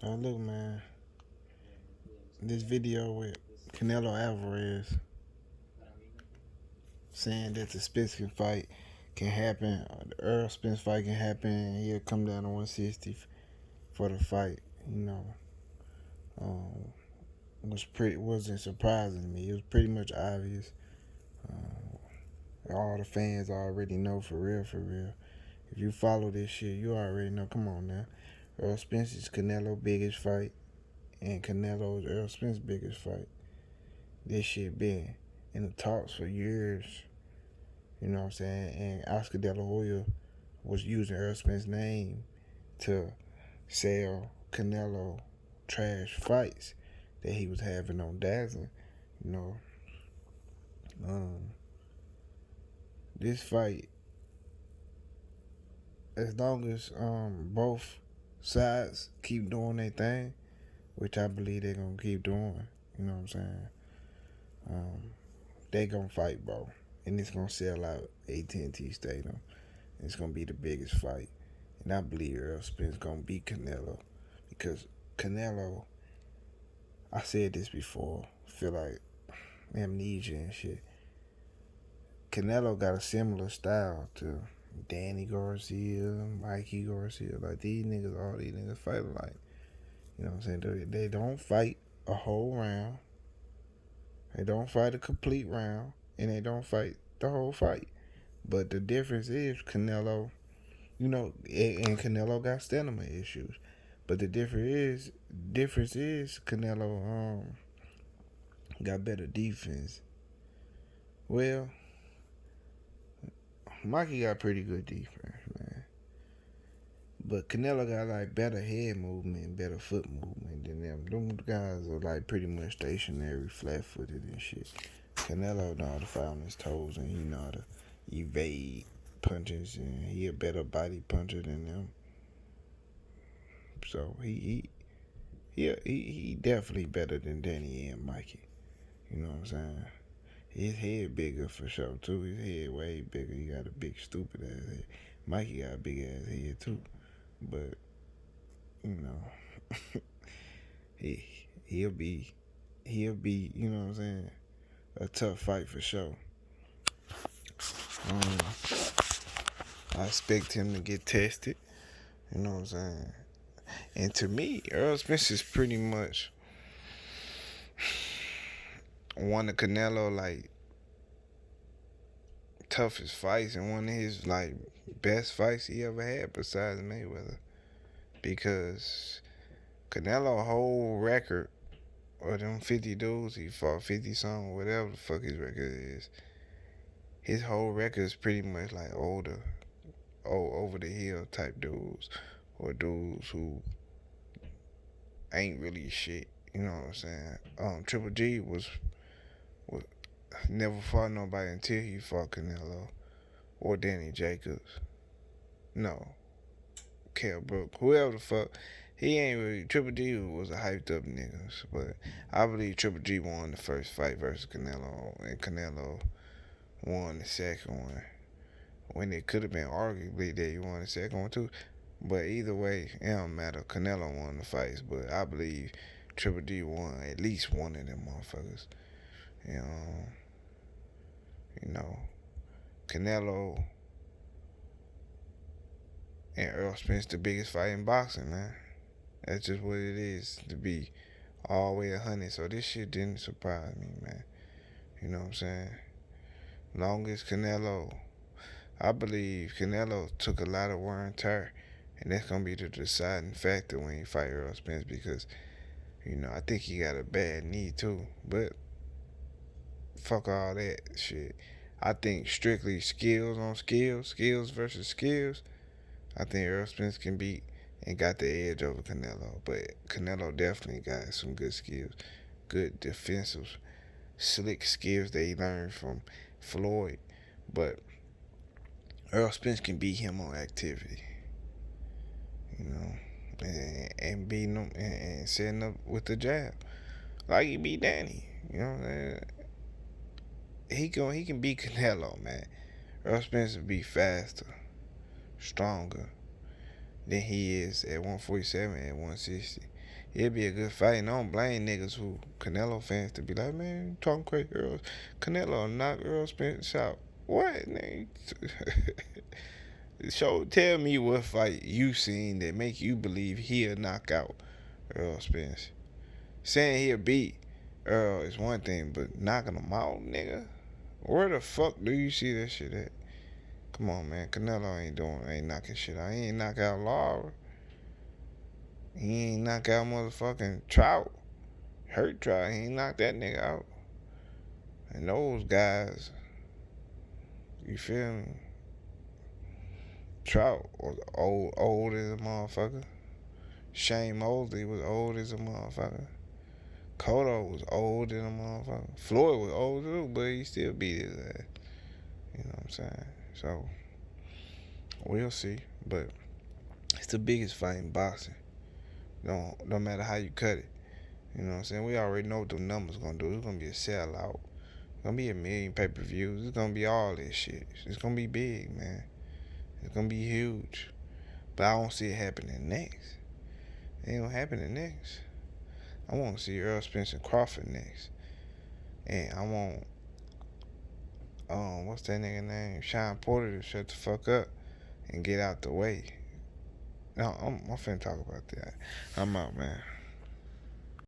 Look, man, this video with Canelo Alvarez saying that the Spence fight can happen, the Errol Spence fight can happen, and he'll come down to 160 for the fight. You know, um, wasn't surprising to me. It was pretty much obvious. All the fans already know for real, for real. If you follow this shit, you already know. Come on now, Errol Spence is Canelo's biggest fight, and Canelo is Errol Spence's biggest fight. This shit been in the talks for years. You know what I'm saying? And Oscar De La Hoya was using Errol Spence's name to sell Canelo trash fights that he was having on Dazzling. You know, this fight, as long as both sides keep doing their thing, which I believe they're gonna keep doing. You know what I'm saying? They gonna fight, bro, and it's gonna sell out AT&T Stadium. It's gonna be the biggest fight, and I believe Errol Spence gonna beat Canelo because Canelo. I said this before. Feel like amnesia and shit. Canelo got a similar style to Danny Garcia, Mikey Garcia. Like all these niggas fight like. You know what I'm saying? They don't fight a whole round. They don't fight a complete round, and they don't fight the whole fight. But the difference is Canelo, and Canelo got stamina issues. But the difference is Canelo got better defense. Well, Mikey got pretty good defense, man. But Canelo got like better head movement, better foot movement than them. Them guys are like pretty much stationary, flat footed and shit. Canelo know how to fight on his toes, and he know how to evade punches, and he a better body puncher than them. So he definitely better than Danny and Mikey. You know what I'm saying? His head bigger for sure too. His head way bigger. He got a big stupid ass head. Mikey got a big ass head too. But you know, he'll be you know what I'm saying, a tough fight for sure. I expect him to get tested. You know what I'm saying? And to me, Errol Spence is pretty much one of Canelo like toughest fights and one of his like best fights he ever had besides Mayweather. Because Canelo whole record or them 50 dudes he fought, 50 something, whatever the fuck his record is. His whole record is pretty much like older, over the hill type dudes, or dudes who ain't really shit. You know what I'm saying? Triple G was never fought nobody until he fought Canelo or Danny Jacobs. No, Kell Brook, whoever the fuck. He ain't really. Triple G was a hyped up nigga, but I believe Triple G won the first fight versus Canelo, and Canelo won the second one. When it could have been arguably that he won the second one too. But either way, it don't matter. Canelo won the fights, but I believe Triple G won at least one of them motherfuckers. You know, Canelo and Errol Spence the biggest fight in boxing, man. That's just what it is to be all the way 100. So this shit didn't surprise me, man. You know what I'm saying? Longest Canelo, I believe Canelo took a lot of wear and tear, and that's gonna be the deciding factor when he fight Errol Spence because, I think he got a bad knee too. But fuck all that shit. I think strictly skills on skills versus skills. I think Errol Spence can beat and got the edge over Canelo, but Canelo definitely got some good skills, good defensive, slick skills that he learned from Floyd. But Errol Spence can beat him on activity, and beating him and setting up with the jab, like he beat Danny. You know what I'm saying? He can beat Canelo, man. Errol Spence will be faster, stronger than he is at 147 and 160. It'd be a good fight. And I don't blame niggas who Canelo fans to be like, man, you talking crazy. Canelo knock Errol Spence out. What, nigga? Tell me what fight you seen that make you believe he'll knock out Errol Spence. Saying he'll beat Earl is one thing, but knocking him out, nigga? Where the fuck do you see that shit at? Come on, man. Canelo ain't knocking shit out. He ain't knock out Lara. He ain't knock out motherfucking Trout. Hurt Trout. He ain't knock that nigga out. And those guys, you feel me? Trout was old as a motherfucker. Shane Mosley was old as a motherfucker. Cotto was old as a motherfucker. Floyd was old too, but he still beat his ass. You know what I'm saying? So, we'll see. But it's the biggest fight in boxing. No matter how you cut it. You know what I'm saying? We already know what the numbers gonna do. It's gonna be a sellout. It's gonna be a million pay-per-views. It's gonna be all this shit. It's gonna be big, man. It's gonna be huge. But I don't see it happening next. It ain't gonna happen next. I want to see Errol Spence and Crawford next. And I want, what's that nigga name? Sean Porter to shut the fuck up and get out the way. No, I'm finna talk about that. I'm out, man.